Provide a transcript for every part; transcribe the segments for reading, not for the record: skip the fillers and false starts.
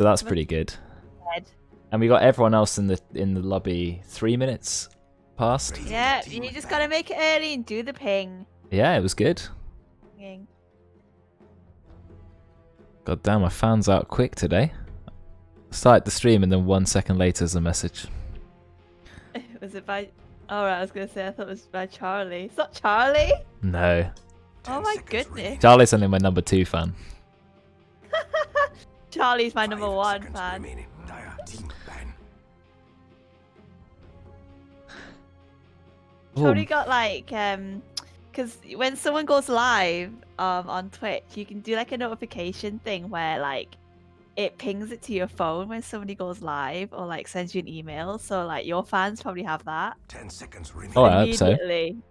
So that's pretty good. And we got everyone else in the lobby 3 minutes past. Yeah, you just gotta make it early and do the ping. Yeah, it was good. God damn, my fan's out quick today. Started the stream and then 1 second later there's a message. Was it by... Oh, right, I was gonna say, I thought it was by Charlie. It's not Charlie? No. Oh my goodness. Charlie's only my number 2 fan. Charlie's my number 1 fan. Probably got like, because when someone goes live on Twitch, you can do like a notification thing where like it pings it to your phone when somebody goes live or like sends you an email. So like your fans probably have that. 10 seconds remaining. Oh, I hope so.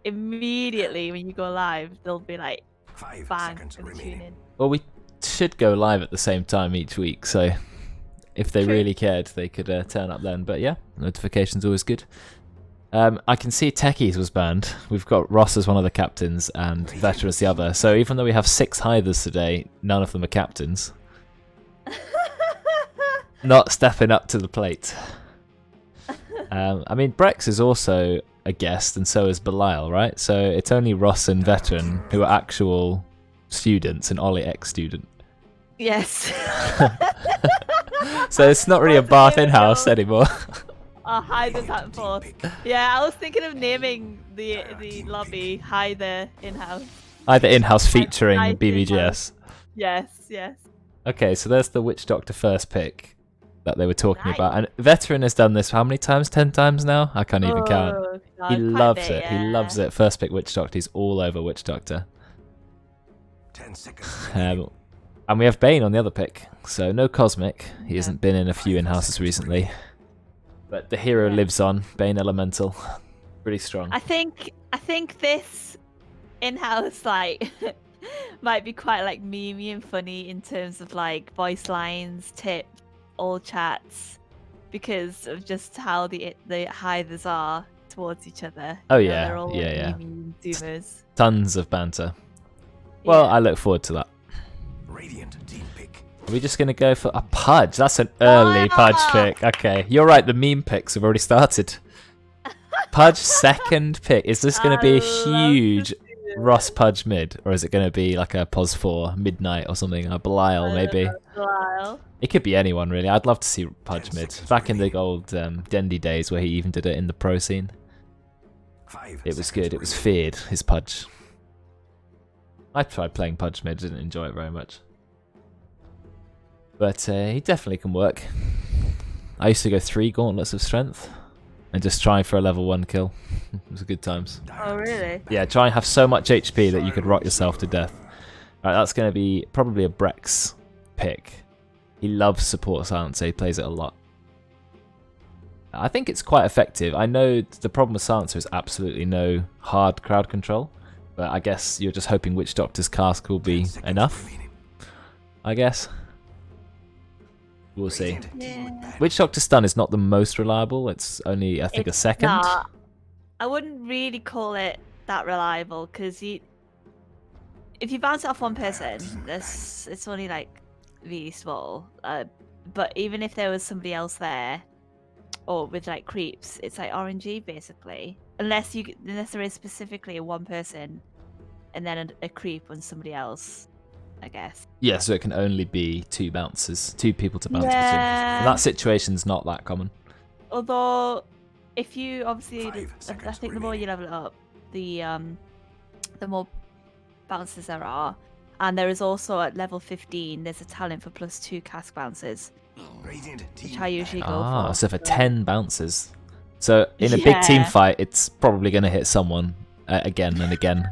Immediately when you go live, they'll be like, 5 bang, seconds and tune remaining. in. Well, we should go live at the same time each week, so if they really cared, they could turn up then. But yeah, notifications always good. I can see Techies was banned. We've got Ross as one of the captains and Veteran as the other. So even though we have 6 Hythers today, none of them are captains. Not stepping up to the plate. I mean, Brexx is also a guest, and so is Belial, right? So it's only Ross and Veteran who are actual students, and Oli ex-student. Yes. So it's not really a Bath in-house anymore. Oh, hi, the that force. Yeah, I was thinking of naming the lobby Hi the Inhouse. Either in-house featuring Hi, BVGS. Yes. Okay, so there's the Witch Doctor first pick that they were talking about. And Veteran has done this how many times? 10 times now? I can't even count. God, He loves it. yeah. He loves it. First pick Witch Doctor. He's all over Witch Doctor. 10 seconds. And we have Bane on the other pick. So no Cosmic. He hasn't been in a few in-houses recently. But the hero lives on. Bane Elemental. Pretty strong. I think this in-house like might be quite like memey and funny in terms of like voice lines, tips, all chats, because of just how the Hythers are towards each other. Oh You know, yeah, they're all yeah. memey and zoomers. Tons of banter. Well, Yeah. I look forward to that. Radiant team pick. Are we just going to go for a Pudge? That's an early Pudge pick. Okay, you're right, the meme picks have already started. Pudge second pick. Is this going to be a huge Ross Pudge mid? Or is it going to be like a Pos 4 midnight or something? A Belial maybe? Belial. It could be anyone really. I'd love to see Pudge mid. Back in the old Dendy days where he even did it in the pro scene. 5 It was seconds good. It was remaining. feared, his Pudge. I tried playing Pudge mid, didn't enjoy it very much. But he definitely can work. I used to go 3 gauntlets of strength and just try for a level 1 kill. It was good times. Oh really? Yeah, try and have so much HP that you could rot yourself to death. Right, that's going to be probably a Brexx pick. He loves support silencer, he plays it a lot. I think it's quite effective. I know the problem with silencer is absolutely no hard crowd control, but I guess you're just hoping Witch Doctor's cask will be enough, I guess. We'll see. Yeah. Witch Doctor stun is not the most reliable. It's only, I think, a second. Not. I wouldn't really call it that reliable because if you bounce it off one person, it's only like really small. But even if there was somebody else there, or with like creeps, it's like RNG basically. Unless there is specifically a one person, and then a creep on somebody else, I guess. Yeah, so it can only be 2 bounces, 2 people to bounce between. Yeah. And that situation's not that common. Although, if you obviously, 5 I seconds think the more you level it up, the more bounces there are. And there is also at level 15, there's a talent for +2 cask bounces, Radiant which team I usually go for. So for 10 bounces. So in a big team Yeah. fight, it's probably going to hit someone again and again.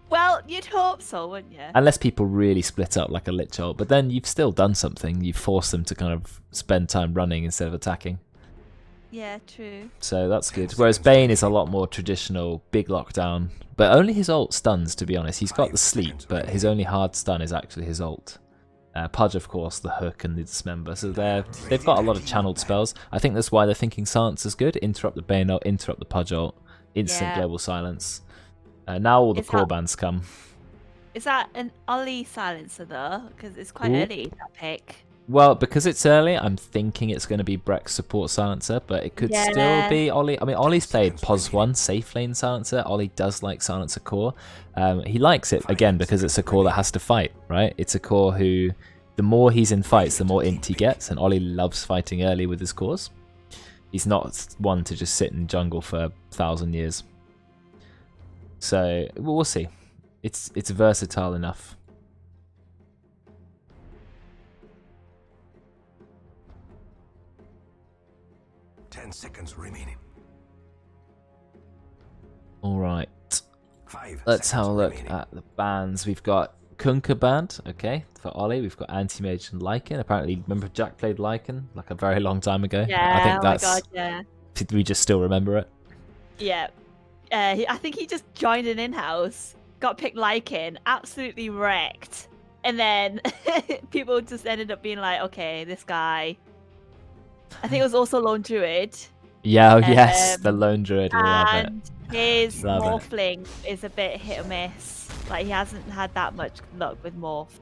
Well, you'd hope so, wouldn't you? Unless people really split up like a Lich Ult. But then you've still done something. You've forced them to kind of spend time running instead of attacking. Yeah, true. So that's good. Whereas Bane is a lot more traditional, big lockdown. But only his ult stuns, to be honest. He's got the sleep, but his only hard stun is actually his ult. Pudge, of course, the hook and the dismember. So they've got a lot of channeled spells. I think that's why they're thinking silence is good. Interrupt the Bane ult, interrupt the Pudge ult, instant Yeah. global silence. Now all the Is core that- bands come. Is that an Oli silencer though? Because it's quite Ooh. early, that pick. Well, because it's early, I'm thinking it's going to be Brexx support silencer, but it could still be Oli. I mean, Oli's played POS1 safe lane silencer. Oli does like silencer core. He likes it again because it's a core that has to fight, right? It's a core who, the more he's in fights, the more int he gets, and Oli loves fighting early with his cores. He's not one to just sit in jungle for 1,000 years. So we'll see. It's versatile enough. Seconds remaining. All right. 5 Let's have a seconds look remaining. at the bands. We've got Kunka band, okay, for Oli. We've got Anti-Mage and Lycan. Apparently, remember Jack played Lycan like a very long time ago? Yeah, I think oh that's, my god, yeah. we just still remember it. Yeah. I think he just joined an in-house, got picked Lycan, absolutely wrecked. And then people just ended up being like, okay, this guy. I think it was also Lone Druid. Yeah, oh yes, the Lone Druid, love it. And his Love it. morphling is a bit hit or miss. Like, he hasn't had that much luck with morph.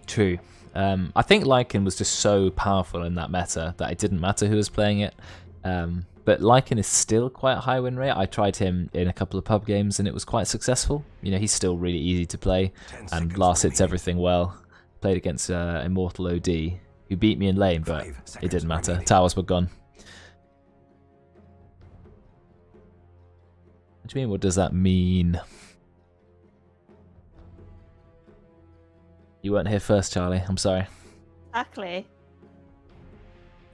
True. I think Lycan was just so powerful in that meta that it didn't matter who was playing it. But Lycan is still quite a high win rate. I tried him in a couple of pub games and it was quite successful. You know, he's still really easy to play and last hits everything well. Played against Immortal OD, who beat me in lane, but it didn't matter. Towers were gone. What do you mean? What does that mean? You weren't here first, Charlie. I'm sorry. Exactly.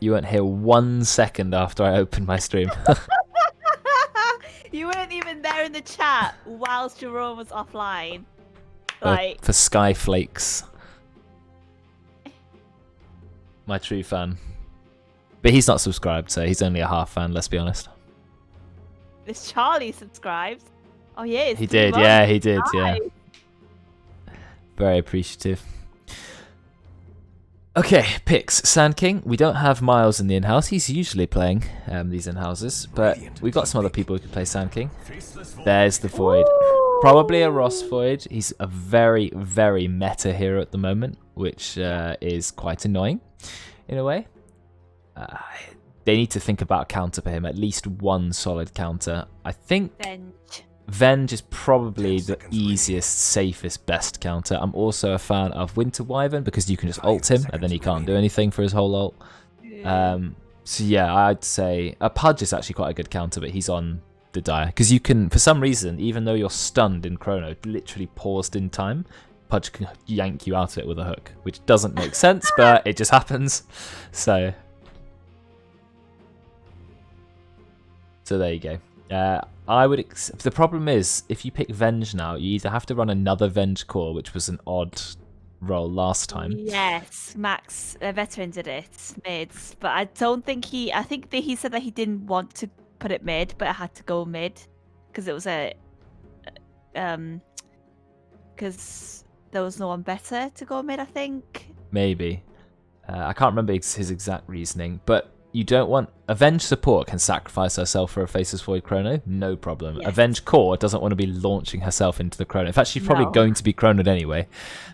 You weren't here 1 second after I opened my stream. You weren't even there in the chat whilst Jerome was offline. Like, for Skyflakes. My true fan. But he's not subscribed, so he's only a half fan, let's be honest. is Charlie subscribed? Oh, yeah. He did, yeah, he did, yeah. Nice. Very appreciative. Okay, picks. Sand King. We don't have Miles in the in-house. He's usually playing these in-houses, but we've got some other people who can play Sand King. There's the Void. Probably a Ross Void. He's a very, very meta hero at the moment, which is quite annoying in a way. They need to think about a counter for him, at least one solid counter. I think Venge is probably the easiest, safest, best counter. I'm also a fan of Winter Wyvern because you can just ult him and then he can't do anything for his whole ult. So yeah, I'd say Pudge is actually quite a good counter, but he's on the Dire. Because you can, for some reason, even though you're stunned in Chrono, literally paused in time, Pudge can yank you out of it with a hook, which doesn't make sense, but it just happens. So there you go. I would. The problem is, if you pick Venge now, you either have to run another Venge core, which was an odd roll last time. Yes, Max, a veteran did it, mids, but I don't think he. I think that he said that he didn't want to put it mid, but it had to go mid because it was because there was no one better to go mid. I think maybe. I can't remember his exact reasoning, but. You don't want... Avenge support can sacrifice herself for a Faceless Void Chrono, no problem. Yes. Avenge core doesn't want to be launching herself into the Chrono. In fact, she's probably going to be Chronoed anyway.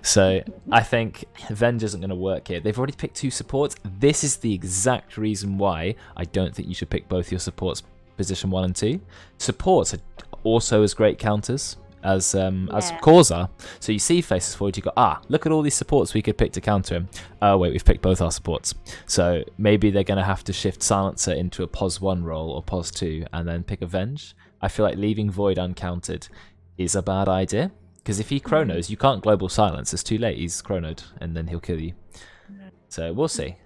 So I think Avenge isn't going to work here. They've already picked two supports. This is the exact reason why I don't think you should pick both your supports position 1 and 2. Supports are also as great counters as cores are. So you see Faceless Void, you go, look at all these supports we could pick to counter him. Oh wait, we've picked both our supports. So maybe they're going to have to shift Silencer into a POS 1 role or POS 2 and then pick Avenge. I feel like leaving Void uncounted is a bad idea. Because if he chronos, you can't global silence. It's too late. He's chronoed and then he'll kill you. So we'll see.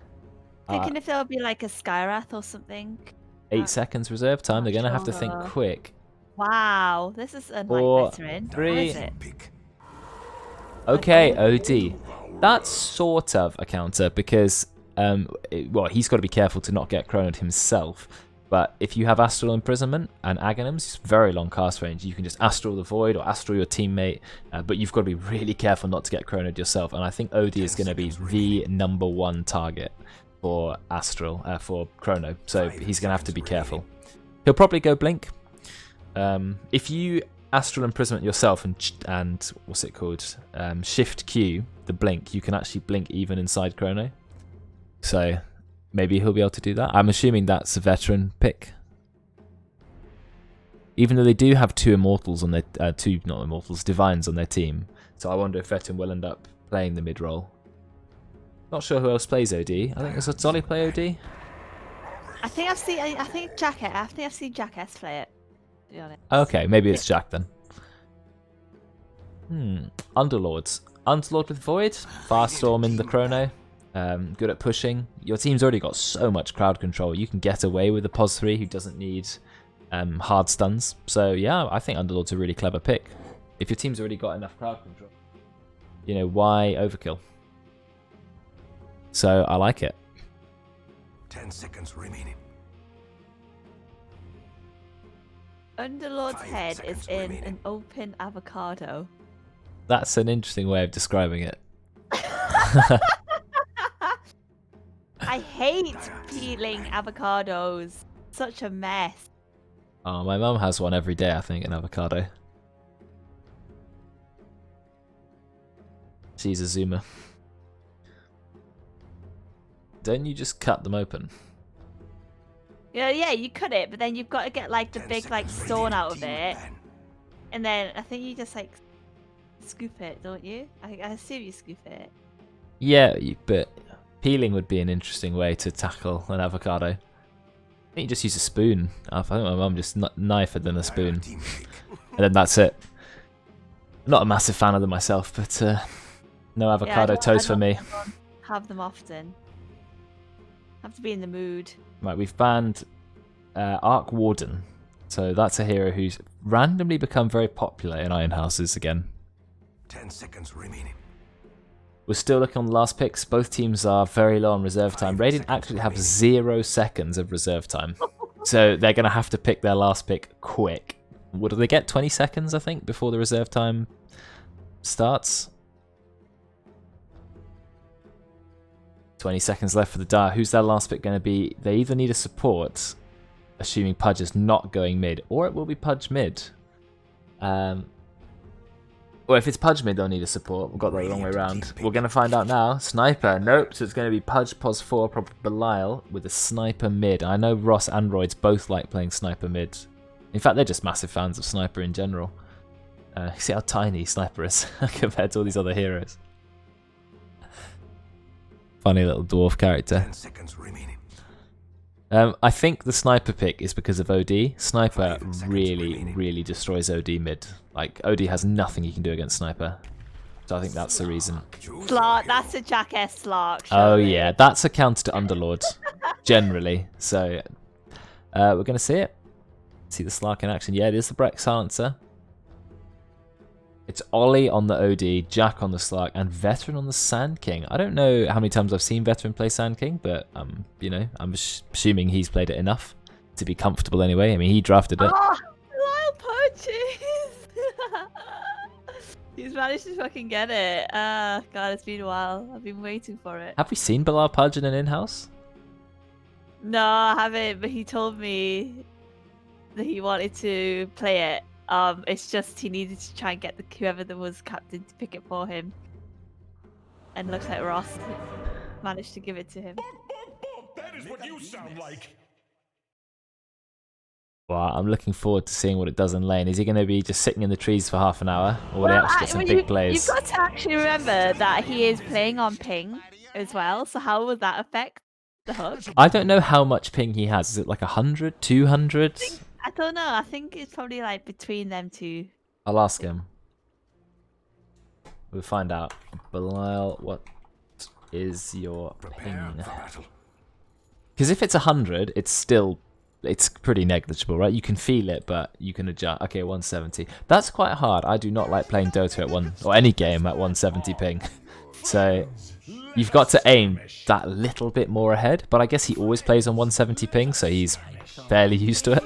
Thinking if there would be like a Skyrath or something. 8 seconds reserve time. They're going to have to think quick. Wow, this is a 4, veteran. 3. What is it? Okay, OD. That's sort of a counter because, well, he's got to be careful to not get chronoed himself. But if you have Astral Imprisonment and Aghanims, it's very long cast range. You can just Astral the Void or Astral your teammate, but you've got to be really careful not to get chronoed yourself. And I think OD is going to be the #1 target for Astral, for Chrono. So he's going to have to be careful. He'll probably go Blink. If you Astral Imprisonment yourself and what's it called? Shift Q, the blink, you can actually blink even inside Chrono. So maybe he'll be able to do that. I'm assuming that's a veteran pick. Even though they do have two immortals on their not immortals, divines on their team. So I wonder if veteran will end up playing the mid role. Not sure who else plays OD. I think there's Oli play OD. I think I've seen. I think I've seen Jack S play it. To be honest. Okay, maybe it's Jack then. Underlords. Underlord with Void. Firestorm in the Chrono. Good at pushing. Your team's already got so much crowd control. You can get away with a POS 3 who doesn't need hard stuns. So yeah, I think Underlord's a really clever pick. If your team's already got enough crowd control, you know, why overkill? So I like it. 10 seconds remaining. Underlord's 5 head is seconds in remaining. an open avocado. That's an interesting way of describing it. I hate peeling avocados. Such a mess. Oh, my mum has one every day, I think, an avocado. She's a zoomer. Don't you just cut them open? Yeah, you cut it, but then you've got to get like the 10 big like seconds stone remaining. out of Team it, ban. and then I think you just like scoop it, don't you? I assume you scoop it. Yeah, but peeling would be an interesting way to tackle an avocado. I think you just use a spoon. I think my mum just knifed it than a spoon. Team pick. And then that's it. Not a massive fan of them myself, but no avocado toast for me. I don't have them often. Have to be in the mood. Right, we've banned Arc Warden. So that's a hero who's randomly become very popular in Iron Houses again. 10 seconds remaining. We're still looking on the last picks. Both teams are very low on reserve time. 5 Radiant seconds actually have remaining. 0 seconds of reserve time. So they're going to have to pick their last pick quick. What do they get? 20 seconds, I think, before the reserve time starts? 20 seconds left for the Dire. Who's their last pick going to be? They either need a support, assuming Pudge is not going mid, or it will be Pudge mid. Well, if it's Pudge mid, they'll need a support. We've got that the wrong way around. We're going to find out now. Sniper, nope. So it's going to be Pudge, POS 4, probably Belial with a Sniper mid. I know Ross and Roidz both like playing Sniper mid. In fact, they're just massive fans of Sniper in general. See how tiny Sniper is compared to all these other heroes. Funny little dwarf character. 10 seconds remaining. I think the Sniper pick is because of OD. Sniper 5 seconds really, remaining. really destroys OD mid. Like, OD has nothing you can do against Sniper. So I think that's the reason. Choose Slark, your that's a Jack S Slark. Oh surely. yeah, that's a counter to Underlord, generally. So we're going to see it. See the Slark in action. Yeah, it is the Brexx silencer. It's Oli on the OD, Jack on the Slark, and Veteran on the Sand King. I don't know how many times I've seen Veteran play Sand King, but you know, I'm assuming he's played it enough to be comfortable anyway. I mean, he drafted it. Oh, Belial purchase! He's managed to fucking get it. God, it's been a while. I've been waiting for it. Have we seen Belial Pudge in an in-house? No, I haven't, but he told me that he wanted to play it. It's just he needed to try and get whoever there was captain to pick it for him. And it looks like Ross managed to give it to him. That is what you sound like. Well, I'm looking forward to seeing what it does in lane. Is he going to be just sitting in the trees for half an hour? Or will he actually get some big plays? You've got to actually remember that he is playing on ping as well, so how would that affect the hook? I don't know how much ping he has. Is it like 100, 200? I don't know, I think it's probably like between them two. I'll ask him. We'll find out. Belial, what is your prepare ping? for battle. Because if it's 100, it's pretty negligible, right? You can feel it, but you can adjust. Okay, 170. That's quite hard. I do not like playing Dota or any game at 170 ping. So you've got to aim that little bit more ahead. But I guess he always plays on 170 ping, so he's fairly used to it.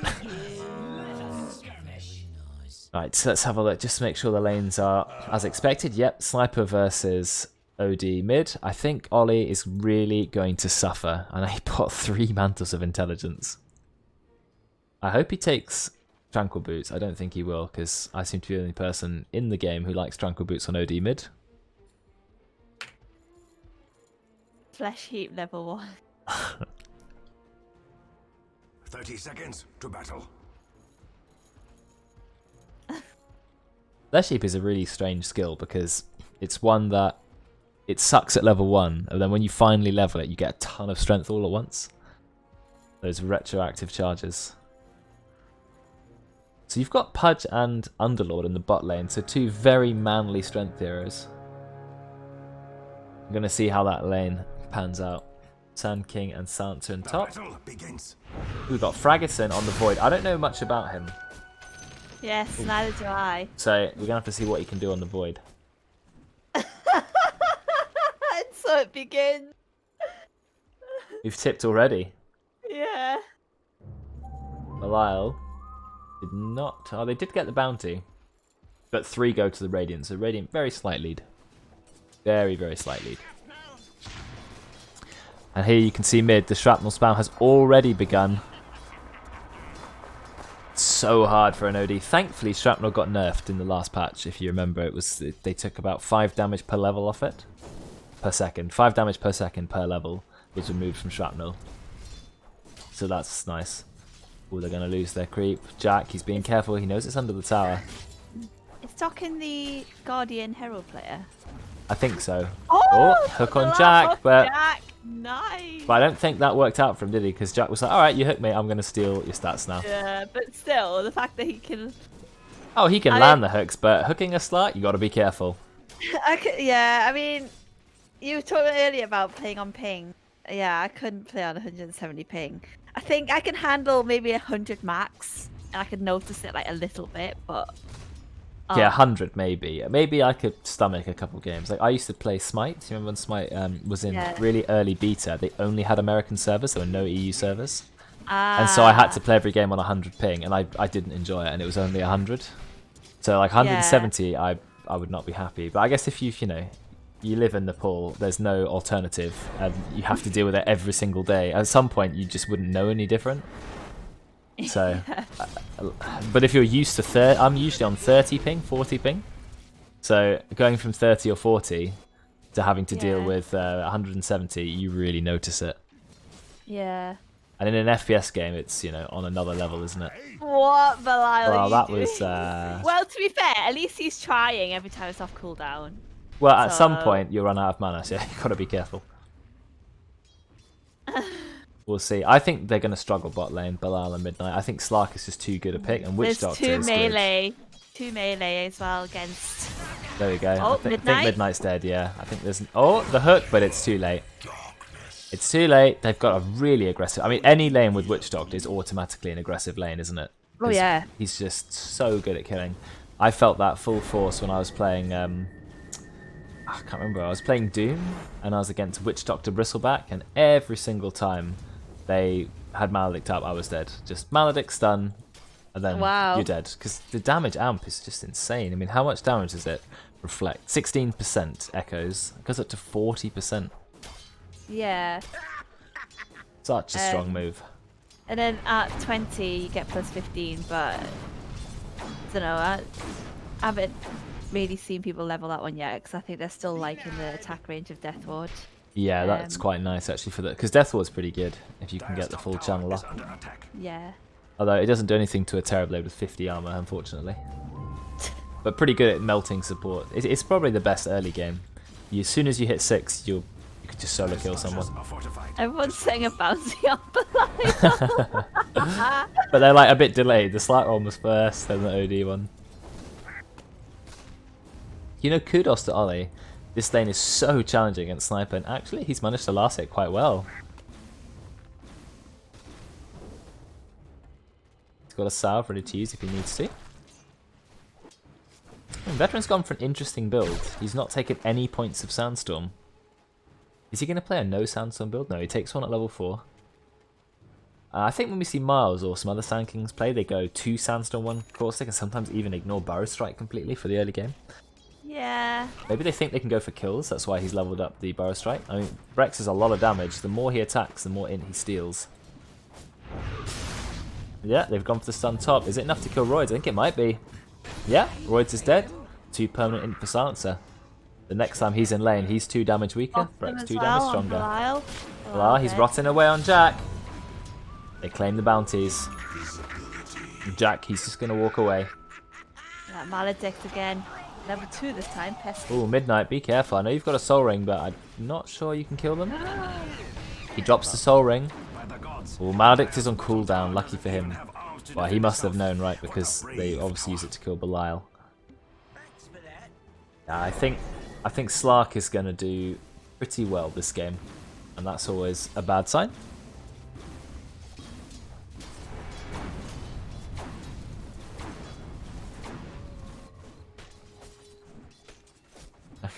Right, so let's have a look just to make sure the lanes are as expected. Yep, Sniper versus OD mid. I think Oli is really going to suffer, and he put 3 Mantles of Intelligence. I hope he takes Tranquil Boots. I don't think he will, because I seem to be the only person in the game who likes Tranquil Boots on OD mid. Flesh heap level 1. 30 seconds to battle. Flesh Heap is a really strange skill because it's one that it sucks at level 1, and then when you finally level it, you get a ton of strength all at once. Those retroactive charges. So you've got Pudge and Underlord in the bot lane, so 2 very manly strength heroes. I'm going to see how that lane pans out. Sand King and Sansa in top. Battle begins. We've got Fragerson on the Void. I don't know much about him, Yes, neither do I. so we're going to have to see what he can do on the Void. And so it begins. We've tipped already. Yeah. Belial did not... Oh, they did get the bounty. But 3 go to the Radiant, so Radiant very slight lead. Very, very slight lead. And here you can see mid, the shrapnel spam has already begun. So hard for an OD. Thankfully, shrapnel got nerfed in the last patch. If you remember, they took about 5 damage per level off it. Per second. 5 damage per second per level was removed from shrapnel. So that's nice. Oh, they're going to lose their creep. Jack, he's being careful. He knows it's under the tower. Is Dokkn the Guardian Herald player? I think so. Oh, hook on the Jack, hook, but... Jack. Nice. But I don't think that worked out for him, did he? Because Jack was like, alright, you hooked me, I'm going to steal your stats now. Yeah, but still, the fact that he can... Oh, he can land the hooks, but hooking a slut, you got to be careful. Yeah, I mean, you were talking earlier about playing on ping. Yeah, I couldn't play on 170 ping. I think I can handle maybe 100 max, and I could notice it like a little bit, but... Yeah, 100 maybe. Maybe I could stomach a couple games. Like I used to play Smite. You remember when Smite was in really early beta? They only had American servers. There were no EU servers. And so I had to play every game on 100 ping, and I didn't enjoy it, and it was only 100. So like 170, I would not be happy. But I guess if you live in Nepal, there's no alternative, and you have to deal with it every single day. At some point, you just wouldn't know any different. So, but if you're used to 30, I'm usually on 30 ping, 40 ping. So going from 30 or 40 to having to deal with 170, you really notice it. Yeah. And in an FPS game, it's, on another level, isn't it? What, Belial? Well, that doing? was... Well, to be fair, at least he's trying every time it's off cooldown. Well, at some point, you'll run out of mana, so you've got to be careful. We'll see. I think they're going to struggle bot lane, Belial and Midnight. I think Slark is just too good a pick, and Witch Doctor is melee. 2 melee as well against... There we go. Oh, I think Midnight? Midnight's dead, yeah. I think there's... Oh, the hook, but it's too late. It's too late. They've got a really aggressive... I mean, any lane with Witch Doctor is automatically an aggressive lane, isn't it? Oh, yeah. He's just so good at killing. I felt that full force when I was playing... I can't remember. I was playing Doom, and I was against Witch Doctor Bristleback, and every single time they had Maledict up, I was dead. Just Maledict stun, and then you're dead. Because the damage amp is just insane. I mean, how much damage does it reflect? 16% echoes. It goes up to 40%. Yeah. Such a strong move. And then at 20, you get plus 15, but... I don't know, I haven't really seen people level that one yet, because I think they're still like in the attack range of Death Ward. Yeah, that's quite nice actually for that, because Death Ward's pretty good if you can get the full channel up. Yeah. Although it doesn't do anything to a Terrorblade with 50 armor, unfortunately. But pretty good at melting support. It's probably the best early game. As soon as you hit 6, you could just solo kill someone. Everyone's setting a bounty on Belial. But they're like a bit delayed. The Slight one was first, then the OD one. Kudos to Oli. This lane is so challenging against Sniper, and actually he's managed to last it quite well. He's got a salve ready to use if he needs to. And Veteran's gone for an interesting build. He's not taken any points of Sandstorm. Is he going to play a no Sandstorm build? No, he takes one at level 4. I think when we see Miles or some other Sand Kings play, they go 2 Sandstorm, 1 Caustic, and sometimes even ignore Burrow Strike completely for the early game. Yeah. Maybe they think they can go for kills, that's why he's leveled up the Burrow Strike. I mean, Brexx is a lot of damage. The more he attacks, the more int he steals. Yeah, they've gone for the stun top. Is it enough to kill Roidz? I think it might be. Yeah, Roidz is dead. 2 permanent int for Silencer. The next time he's in lane, he's 2 damage weaker. Brexx 2 damage stronger. Belial. Belial, he's rotting away on Jack. They claim the bounties. And Jack, he's just going to walk away. That Maledict again. Level 2 this time. Pesky. Oh, Midnight, be careful. I know you've got a soul ring, but I'm not sure you can kill them. He drops the soul ring. Oh, Maledict is on cooldown. Lucky for him. Well, he must have known, right? Because they obviously use it to kill Belial. I think Slark is going to do pretty well this game. And that's always a bad sign.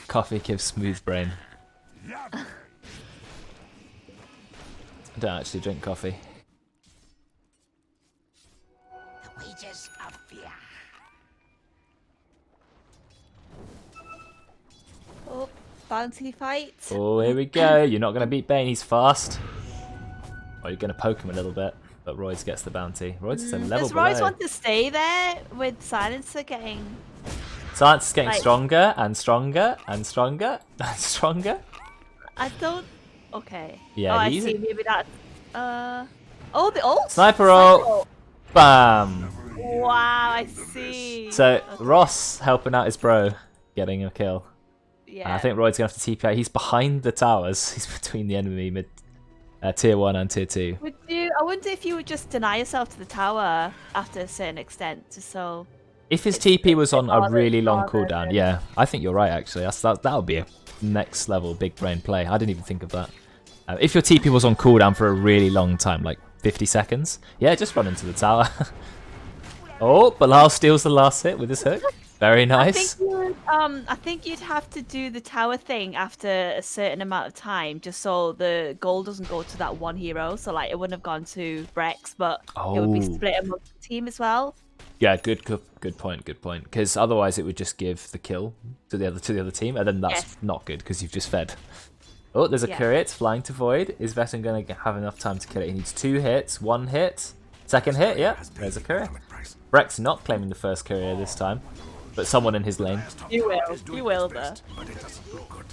Coffee gives smooth brain. I don't actually drink coffee. The wages of fear. Oh, bounty fight. Oh, here we go. You're not going to beat Bane. He's fast. Or you're going to poke him a little bit. But Roidz gets the bounty. Roidz is a level Does below. Roidz want to stay there with Silencer getting... Silence is getting Like- stronger and stronger and stronger and stronger. I don't... Okay. Yeah, oh, I he's see. a- Maybe that... Oh, the ult? Sniper ult. Bam. Wow, I see. So Ross helping out his bro, getting a kill. Yeah. And I think Roid's going to have to TP out. He's behind the towers. He's between the enemy mid tier 1 and tier 2. Would you... I wonder if you would just deny yourself to the tower after a certain extent, just so... If his TP was on a harder- really long harder cooldown, than- yeah, I think you're right actually. That would be a next level big brain play. I didn't even think of that. If your TP was on cooldown for a really long time, like 50 seconds, yeah, just run into the tower. Oh, Belial steals the last hit with his hook. Very nice. I think you'd have to do the tower thing after a certain amount of time, just so the gold doesn't go to that one hero. So like it wouldn't have gone to Brexx, but it would be Oh. split amongst the team as well. Yeah, good point. Because otherwise, it would just give the kill to the other team, and then that's Yes. not good because you've just fed. Oh, there's a Yeah. courier. It's flying to void. Is Veteran going to have enough time to kill it? He needs 2 hits, 1 hit, second hit. Yeah, there's a courier. Brexx not claiming the first courier this time, but someone in his lane. You will, though. But it doesn't look good.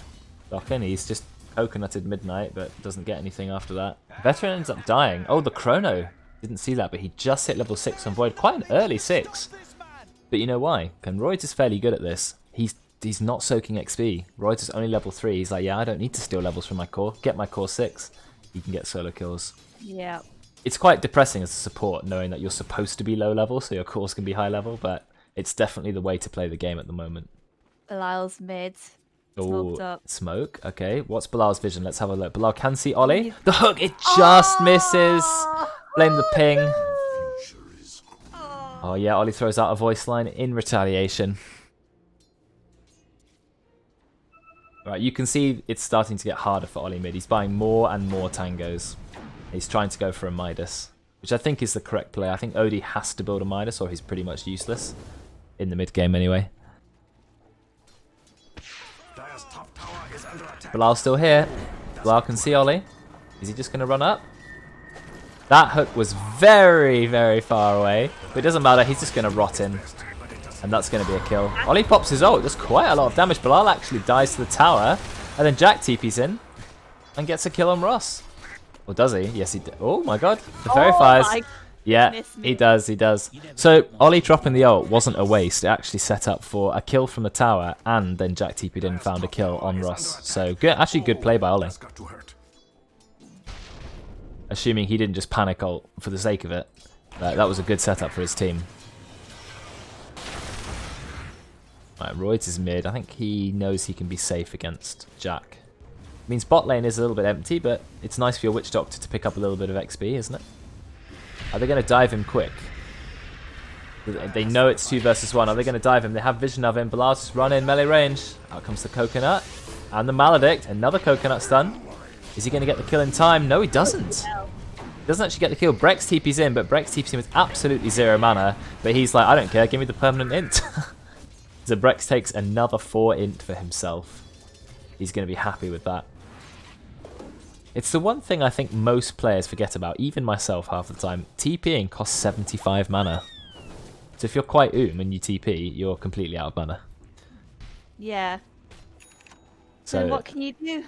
DoKn, he's just coconutted Midnight, but doesn't get anything after that. Veteran ends up dying. Oh, the Chrono. Didn't see that, but he just hit level 6 on Void. Quite an early 6. But you know why? And Roidz is fairly good at this. He's not soaking XP. Roidz is only level 3. He's like, yeah, I don't need to steal levels from my core. Get my core 6. You can get solo kills. Yeah. It's quite depressing as a support, knowing that you're supposed to be low level, so your cores can be high level, but it's definitely the way to play the game at the moment. Belial's mid. Oh, Smoked up. smoke. Okay, what's Belial's vision? Let's have a look. Belial can see Oli. The hook, it just misses. Blame the ping. Oh yeah, Oli throws out a voice line in retaliation. Right, you can see it's starting to get harder for Oli mid. He's buying more and more tangos. He's trying to go for a Midas, which I think is the correct play. I think Odie has to build a Midas or he's pretty much useless. In the mid game anyway. Dire's top tower is under attack. Belial's still here. Belial can see Oli. Is he just going to run up? That hook was very, very far away. But it doesn't matter. He's just going to rot in. And that's going to be a kill. Oli pops his ult. Does quite a lot of damage. Belial actually dies to the tower. And then Jack TP's in. And gets a kill on Ross. Or does he? Yes, he does. Oh my god. The fairy fires. my Yeah, goodness he me. does. So Oli dropping the ult wasn't a waste. It actually set up for a kill from the tower. And then Jack TP'd in and found a kill on Ross. So good, actually good play by Oli. That's got to hurt. Assuming he didn't just panic ult for the sake of it. That was a good setup for his team. Right, Roidz is mid. I think he knows he can be safe against Jack. Means bot lane is a little bit empty, but it's nice for your Witch Doctor to pick up a little bit of XP, isn't it? Are they going to dive him quick? They know it's 2 versus 1. Are they going to dive him? They have vision of him. Belial's just run in melee range. Out comes the coconut. And the Maledict. Another coconut stun. Is he going to get the kill in time? No, he doesn't. He doesn't actually get the kill. Brexx TP's in, but Brexx TP's in with absolutely 0 mana. But he's like, I don't care. Give me the permanent int. So Brexx takes another 4 int for himself. He's going to be happy with that. It's the one thing I think most players forget about, even myself half the time. TPing costs 75 mana. So if you're quite and you TP, you're completely out of mana. Yeah. So what can you do?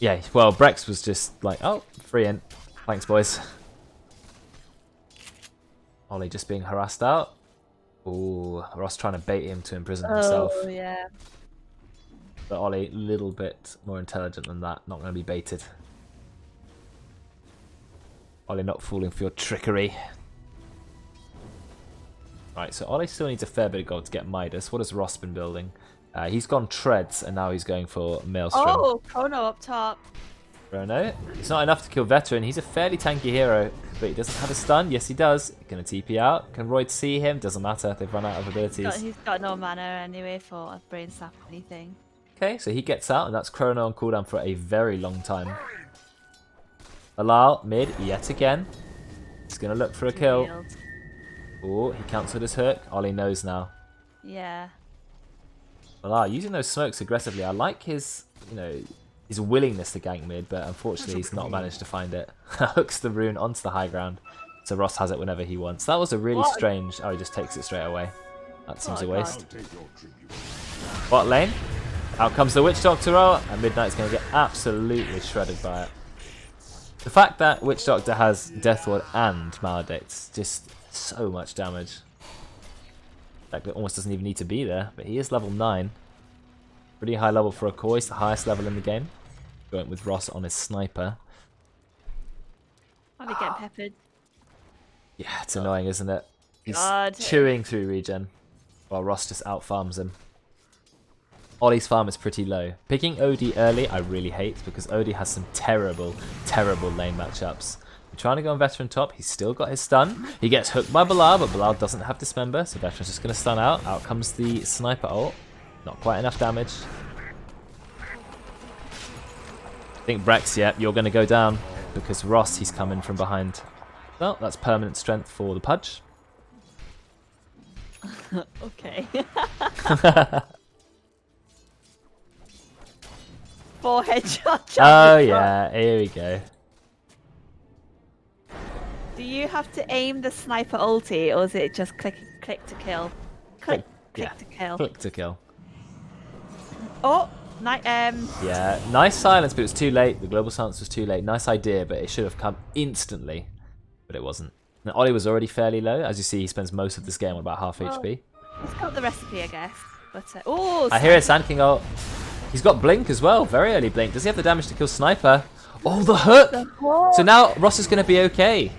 yeah, well, Brexx was just like, oh, free in. Thanks, boys. Oli just being harassed out. Ooh, Ross trying to bait him to imprison himself. Oh yeah. But Oli, a little bit more intelligent than that. Not going to be baited. Oli not falling for your trickery. Right, so Oli still needs a fair bit of gold to get Midas. What has Ross been building? He's gone Treads, and now he's going for Maelstrom. Oh, Chrono up top. Chrono. It's not enough to kill Veteran. He's a fairly tanky hero, but he doesn't have a stun. Yes, he does. Gonna TP out. Can Roidz see him? Doesn't matter. They've run out of abilities. He's got no mana anyway for a brain sap or anything. Okay, so he gets out, and that's Chrono on cooldown for a very long time. Belial, mid, yet again. He's gonna look for a kill. Oh, he cancelled his hook. Oli knows now. Yeah. Belial using those smokes aggressively. I like his, his willingness to gank mid, but unfortunately he's not managed to find it. Hooks the rune onto the high ground, so Ross has it whenever he wants. That was a really strange... Oh, he just takes it straight away. That seems a waste. Bot lane. Out comes the Witch Doctor roll, and Midnight's going to get absolutely shredded by it. The fact that Witch Doctor has Death Ward and Maledict's just so much damage. In fact, it almost doesn't even need to be there, but he is level 9. Pretty high level for a core. He's the highest level in the game. Going with Ross on his sniper. I'll be getting peppered. Yeah, it's annoying, isn't it? He's God. chewing through regen, while Ross just out-farms him. Oli's farm is pretty low. Picking Odie early, I really hate, because Odie has some terrible, terrible lane matchups. We're trying to go on Veteran top. He's still got his stun. He gets hooked by Belial, but Belial doesn't have Dismember, so Veteran's just going to stun out. Out comes the sniper ult. Not quite enough damage. I think Brexx, yeah, you're going to go down, because Ross, he's coming from behind. Well, that's permanent strength for the Pudge. Okay. 4 headshot. Oh yeah, here we go. Do you have to aim the sniper ulti, or is it just click to kill? Click Yeah, to kill. click to kill. Oh, Yeah, nice silence, but it was too late. The global silence was too late. Nice idea, but it should have come instantly. But it wasn't. Now, Oli was already fairly low. As you see, he spends most of this game on about half HP. He's got the recipe, I guess. But oh, I hear it, Sand King ult. He's got Blink as well. Very early Blink. Does he have the damage to kill Sniper? Oh, the hook! So now Ross is going to be okay.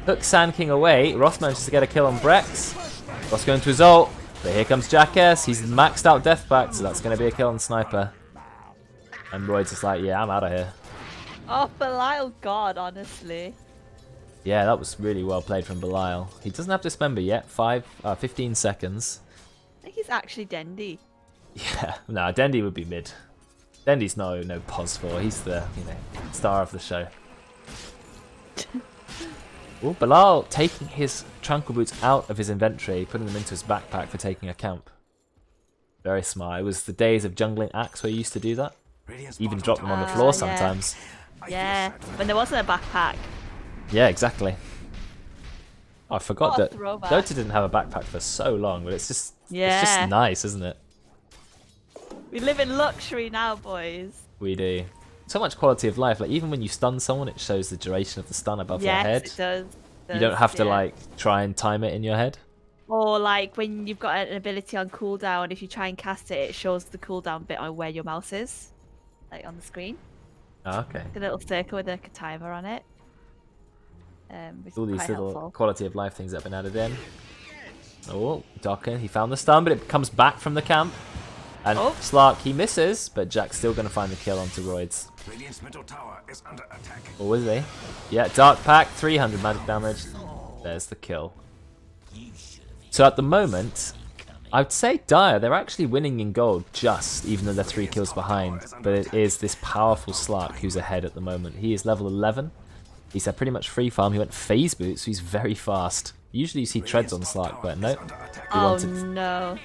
Hook Sand King away. Ross manages to get a kill on Brexx. Ross going to his ult. But here comes Jackass. He's maxed out Death Pact, so that's going to be a kill on Sniper. And Roidz is like, yeah, I'm out of here. Oh, Belial, God, honestly. Yeah, that was really well played from Belial. He doesn't have Dismember yet. 15 seconds. I think he's actually Dendy. Yeah, no, Dendy would be mid. Dendy's no pos for. He's the star of the show. Oh, Belial taking his Tranquil Boots out of his inventory, putting them into his backpack for taking a camp. Very smart. It was the days of jungling Axe where you used to do that. Even drop them on the floor sometimes. Yeah, when there wasn't a backpack. Yeah, exactly. Oh, I forgot What a that throwback. Dota didn't have a backpack for so long, but it's just Yeah. nice, isn't it? We live in luxury now, boys. We do. So much quality of life. Like even when you stun someone, it shows the duration of the stun above their head. Yes, it does. You don't have to try and time it in your head. Or like when you've got an ability on cooldown, if you try and cast it, it shows the cooldown bit on where your mouse is, like on the screen. Oh, okay. A little circle with a timer on it. Which All is these quite little helpful. quality of life things that have been added in. Oh, DoKn, he found the stun, but it comes back from the camp. And Slark, he misses, but Jack's still going to find the kill onto Roidz. Radiant's middle tower is under attack. Or is he? Yeah, Dark Pack, 300 magic damage. There's the kill. So at the moment, I would say Dire, they're actually winning in gold just, even though they're 3 kills behind. But it is this powerful Slark who's ahead at the moment. He is level 11. He's had pretty much free farm. He went phase boots, so he's very fast. Usually you see treads on Slark, but no.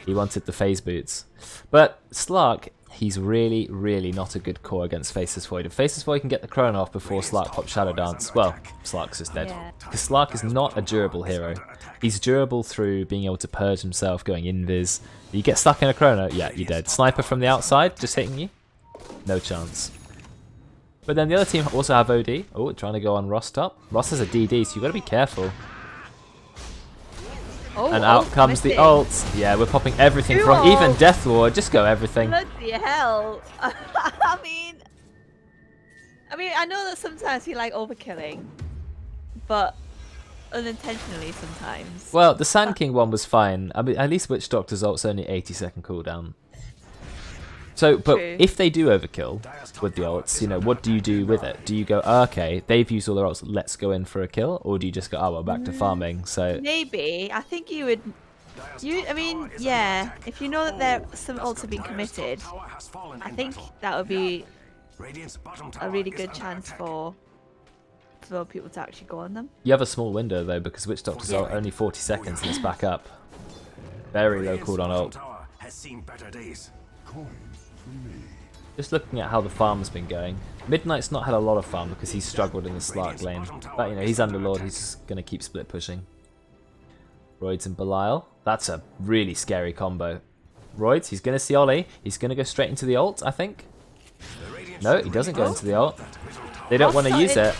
He wanted the phase boots. But Slark, he's really, really not a good core against Faceless Void. If Faceless Void can get the Chrono off before Slark pops Shadow Dance, well, Slark's just dead. Because Slark is not a durable hero. He's durable through being able to purge himself, going invis. You get stuck in a Chrono, yeah, you're dead. Sniper from the outside, just hitting you. No chance. But then the other team also have OD. Oh, trying to go on Ross top. Ross has a DD, so you got to be careful. Oh, And out comes the ult. Yeah, we're popping everything from even Death Ward. Just go everything. Bloody hell! I mean, I know that sometimes you like overkilling, but unintentionally sometimes. Well, the Sand King one was fine. I mean, at least Witch Doctor's ult's only 80-second cooldown. So, but True. if they do overkill with the ults, you know, what do you do with it? Do you go, oh, okay, they've used all their ults, let's go in for a kill? Or do you just go, oh, well, back to farming? So Maybe. I think you would. I mean, yeah. If you know that some ults have been committed, I think that would be a really good chance for people to actually go on them. you have a small window, though, because Witch Doctor's ult only 40 seconds and it's back up. Very low cooldown ult. Has seen better days. Just looking at how the farm's been going. Midnight's not had a lot of farm because he's struggled in the Slark lane. But, you know, he's Underlord, he's going to keep split pushing. Roidz and Belial. That's a really scary combo. Roidz, he's going to see Oli. He's going to go straight into the ult, I think. No, he doesn't go into the ult. They don't want to use it.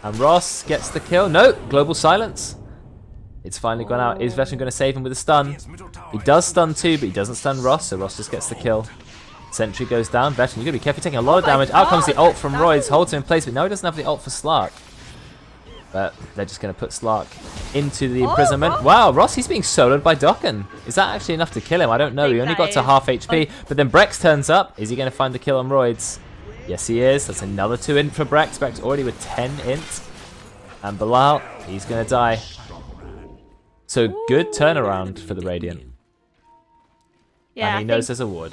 And Ross gets the kill. No, global silence. It's finally gone out. Is Veteran going to save him with a stun? He does stun too, but he doesn't stun Ross, so Ross just gets the kill. Sentry goes down. Veteran, you've got to be careful. You're taking a lot of damage. Out comes the ult from Roidz. Holds him in place, but now he doesn't have the ult for Slark. But they're just going to put Slark into the imprisonment. Wow, Ross, he's being soloed by DoKn. Is that actually enough to kill him? I don't know. He only got to half HP. But then Brexx turns up. Is he going to find the kill on Roidz? Yes, he is. That's another 2 int for Brexx. Brexx already with 10 int. And Belial, he's going to die. So good turnaround for the Radiant. Yeah, And he knows there's a ward.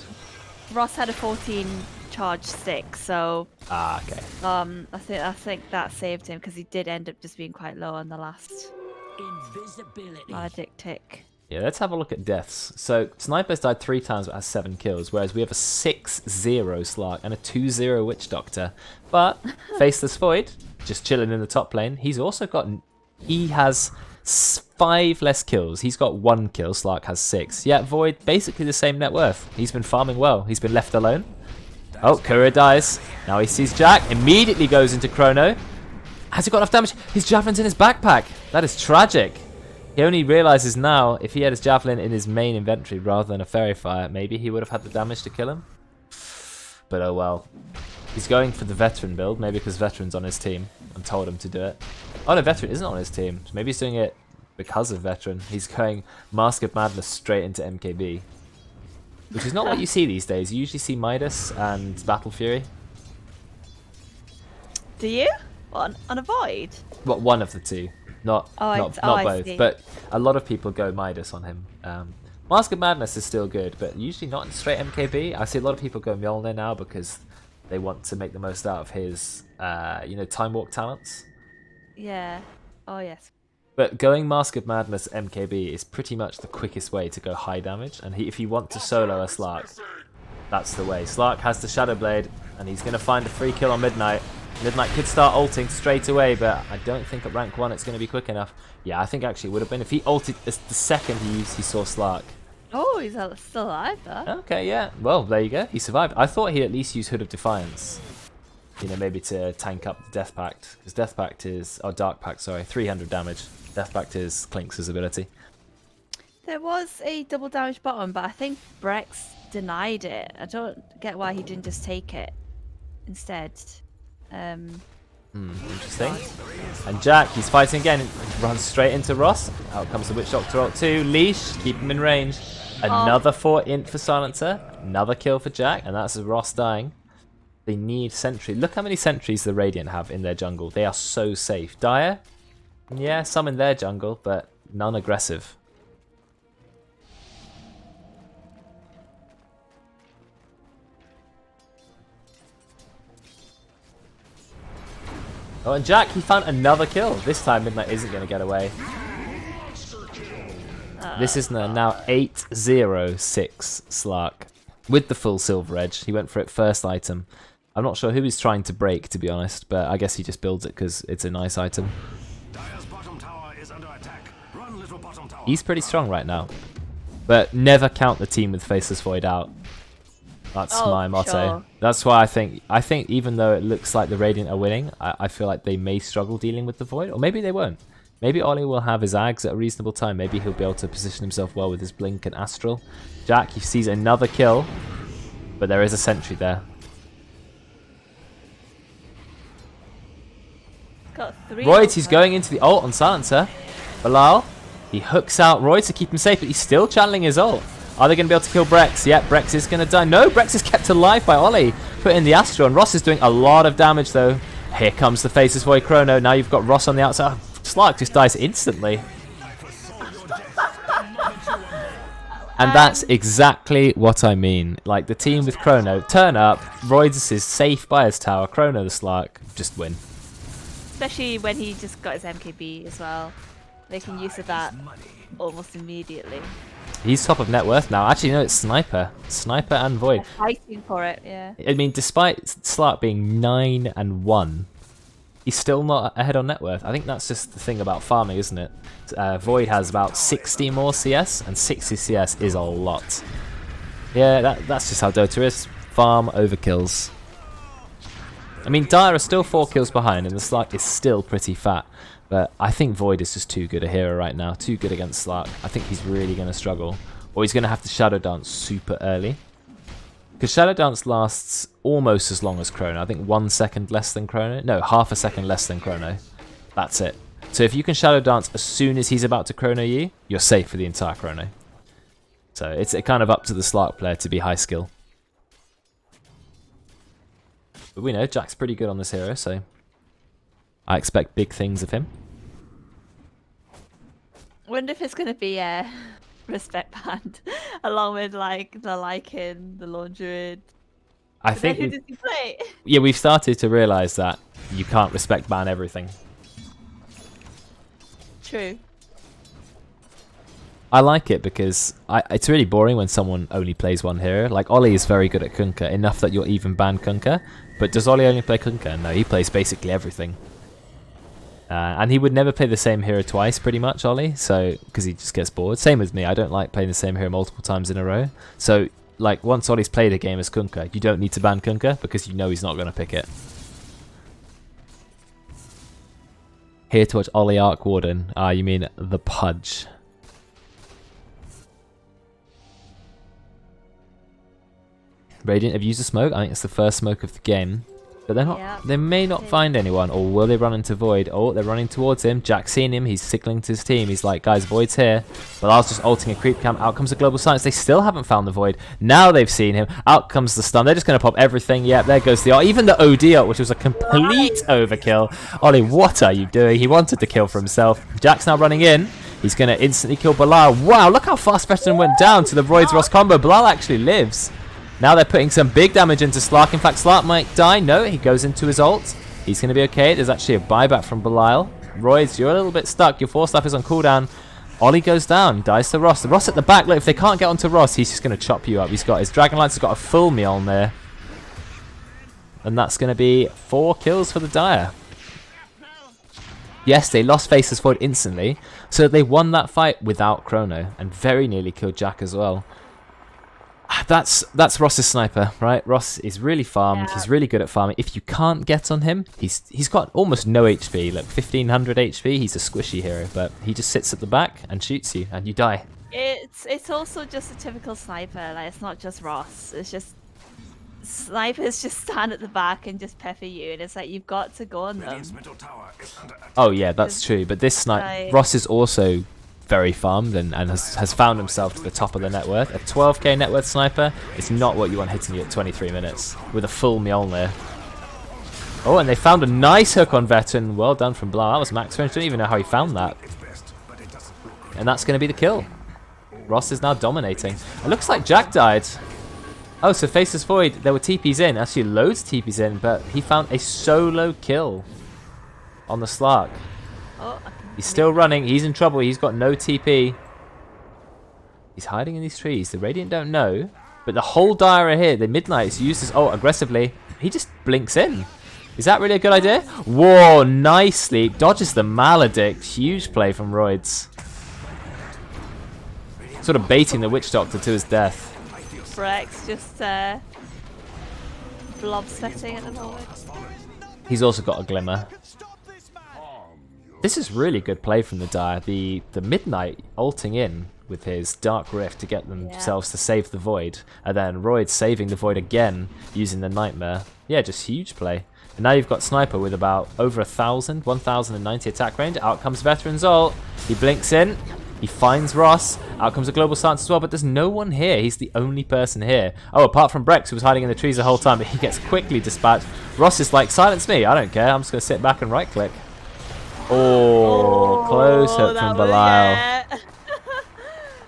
Ross had a 14 charge stick, so Okay. I think that saved him because he did end up just being quite low on the last Invisibility. Maledict tick. Yeah, let's have a look at deaths. So Sniper's died 3 times but has 7 kills, whereas we have a 6-0 Slark and a 2-0 Witch Doctor. But Faceless Void, just chilling in the top lane, he has 5 less kills. He's got 1 kill, Slark has 6. Yeah, Void, basically the same net worth. He's been farming well. He's been left alone. Oh, Courier dies. Now he sees Jack, immediately goes into Chrono. Has he got enough damage? His Javelin's in his backpack. That is tragic. He only realizes now, if he had his Javelin in his main inventory rather than a Fairy Fire, maybe he would have had the damage to kill him. But oh well. He's going for the Veteran build, maybe because Veteran's on his team and told him to do it. Oh no, Veteran isn't on his team. So maybe he's doing it because of Veteran. He's going Mask of Madness straight into MKB. Which is not what you see these days. You usually see Midas and Battle Fury. Do you? On a Void? Well, one of the two. Not both. But a lot of people go Midas on him. Mask of Madness is still good, but usually not in straight MKB. I see a lot of people go Mjolnir now because they want to make the most out of his, Time Walk talents. Yeah. Oh, yes. But going Mask of Madness MKB is pretty much the quickest way to go high damage. And if you want to solo a Slark, that's the way. Slark has the Shadow Blade, and he's going to find a free kill on Midnight. Midnight could start ulting straight away, but I don't think at rank 1 it's going to be quick enough. Yeah, I think actually it would have been if he ulted the second he saw Slark. Oh, he's still alive, though. Okay, yeah. Well, there you go. He survived. I thought he'd at least use Hood of Defiance. You know, maybe to tank up the Death Pact. Because Death Pact is... Oh, Dark Pact, sorry. 300 damage. Death Pact is Clinks' ability. There was a double damage bottom, but I think Brexx denied it. I don't get why he didn't just take it instead. Interesting. And Jack, he's fighting again. He runs straight into Ross. Out comes the Witch Doctor ult 2. Leash, keep him in range. Another 4 int for Silencer. Another kill for Jack, and that's Ross dying. They need sentry. Look how many sentries the Radiant have in their jungle. They are so safe. Dire? Yeah, some in their jungle, but none aggressive. Oh, and Jack, he found another kill. This time Midnight isn't going to get away. This is now 8-0-6 Slark. With the full silver edge. He went for it first item. I'm not sure who he's trying to break, to be honest, but I guess he just builds it because it's a nice item. Dire's bottom tower is under attack. Run, little bottom tower. He's pretty strong right now. But never count the team with Faceless Void out. That's Oh, my motto. sure. That's why I think even though it looks like the Radiant are winning, I feel like they may struggle dealing with the Void, or maybe they won't. Maybe Oli will have his Ags at a reasonable time. Maybe he'll be able to position himself well with his Blink and Astral. Jack, he sees another kill, but there is a sentry there. Got 3. Roidz, he's going into the ult on Silencer. Belial, he hooks out Roidz to keep him safe, but he's still channeling his ult. Are they going to be able to kill Brexx? Yeah, Brexx is going to die. No, Brexx is kept alive by Oli. Put in the Astral, and Ross is doing a lot of damage, though. Here comes the Faceless Void Chrono. Now you've got Ross on the outside. Slark just dies instantly. And that's exactly what I mean. Like, the team with Chrono, turn up, Roidz is safe by his tower, Chrono the Slark, just win. Especially when he just got his MKB as well. Making use of that almost immediately. He's top of net worth now. Actually, no, it's Sniper. Sniper and Void. They're fighting for it, yeah. I mean, despite Slark being 9-1, he's still not ahead on net worth. I think that's just the thing about farming, isn't it? Void has about 60 more CS, and 60 CS is a lot. Yeah, that's just how Dota is. Farm overkills. I mean, Dire are still 4 kills behind, and the Slark is still pretty fat. But I think Void is just too good a hero right now. Too good against Slark. I think he's really going to struggle. Or he's going to have to Shadow Dance super early. Because Shadow Dance lasts almost as long as Chrono. I think 1 second less than Chrono. No, half a second less than Chrono. That's it. So if you can Shadow Dance as soon as he's about to Chrono you, you're safe for the entire Chrono. So it's kind of up to the Slark player to be high skill. But we know Jack's pretty good on this hero, so I expect big things of him. Wonder if it's going to be a respect band along with like the Lycan, the Laundry. I think Who does he play? yeah, we've started to realise that you can't respect ban everything. True. I like it because it's really boring when someone only plays one hero. Like, Oli is very good at Kunkka, enough that you'll even ban Kunkka. But does Oli only play Kunkka? No, he plays basically everything. And he would never play the same hero twice, pretty much, Oli, so because he just gets bored. Same with me, I don't like playing the same hero multiple times in a row. So, like, once Oli's played a game as Kunkka, you don't need to ban Kunkka because you know he's not going to pick it. Here to watch Oli Arc Warden. Ah, you mean the Pudge. Radiant have used a smoke. I think it's the first smoke of the game. But they're not. Yeah. They may not find anyone, or will they run into Void? Oh, they're running towards him. Jack's seen him. He's signaling to his team. He's like, guys, Void's here. Belial's just ulting a creep camp. Out comes the Global Silence. They still haven't found the Void. Now they've seen him. Out comes the stun. They're just going to pop everything. Yep, there goes the ult. Even the OD ult, which was a complete overkill. Oli, what are you doing? He wanted the kill for himself. Jack's now running in. He's going to instantly kill Belial. Wow, look how fast Fragerson went down to the Roidz Ross combo. Belial actually lives. Now they're putting some big damage into Slark. In fact, Slark might die. No, he goes into his ult. He's going to be okay. There's actually a buyback from Belial. Roidz, you're a little bit stuck. Your 4-staff is on cooldown. Oli goes down. Dies to Ross. The Ross at the back. Look, if they can't get onto Ross, he's just going to chop you up. He's got his Dragon Lance. He's got a full Mjolnir there. And that's going to be 4 kills for the Dire. Yes, they lost Faceless Void instantly. So they won that fight without Chrono. And very nearly killed Jack as well. That's Ross's sniper, right? Ross is really farmed. Yeah. He's really good at farming. If you can't get on him, he's got almost no HP. Like 1500 HP. He's a squishy hero, but he just sits at the back and shoots you, and you die. It's also just a typical sniper. Like, it's not just Ross. It's just snipers just stand at the back and just pepper you, and it's like you've got to go on them. Radiant's middle tower is under attack. Oh yeah, that's true. But this Like- Ross is also very farmed and has found himself to the top of the net worth. A 12k net worth sniper is not what you want hitting you at 23 minutes with a full Mjolnir. Oh, and they found a nice hook on Veteran. Well done from Belial. That was max range. Don't even know how he found that. It's best, but it doesn't look good. And that's going to be the kill. Ross is now dominating. It looks like Jack died. Oh, so Faceless Void, there were TPs in. Actually, loads of TPs in, but he found a solo kill on the Slark. Oh, He's still running. He's in trouble. He's got no TP. He's hiding in these trees. The Radiant don't know. But the whole Dire are here. The Midnight's used his ult aggressively. He just blinks in. Is that really a good idea? Whoa, nicely. Dodges the Maledict. Huge play from Roidz. Sort of baiting the Witch Doctor to his death. Brexx just blob sweating at the moment. He's also got a glimmer. This is really good play from the Dire. The Midnight ulting in with his Dark Rift to get themselves to save the Void, and then Roidz saving the Void again using the Nightmare. Yeah, just huge play. And now you've got Sniper with about over 1,090 attack range. Out comes Veteran's ult. He blinks in. He finds Ross. Out comes a Global Stance as well, but there's no one here. He's the only person here. Oh, apart from Brexx, who was hiding in the trees the whole time, but he gets quickly dispatched. Ross is like, silence me. I don't care. I'm just going to sit back and right-click. Oh, close hook from Belial. Yeah.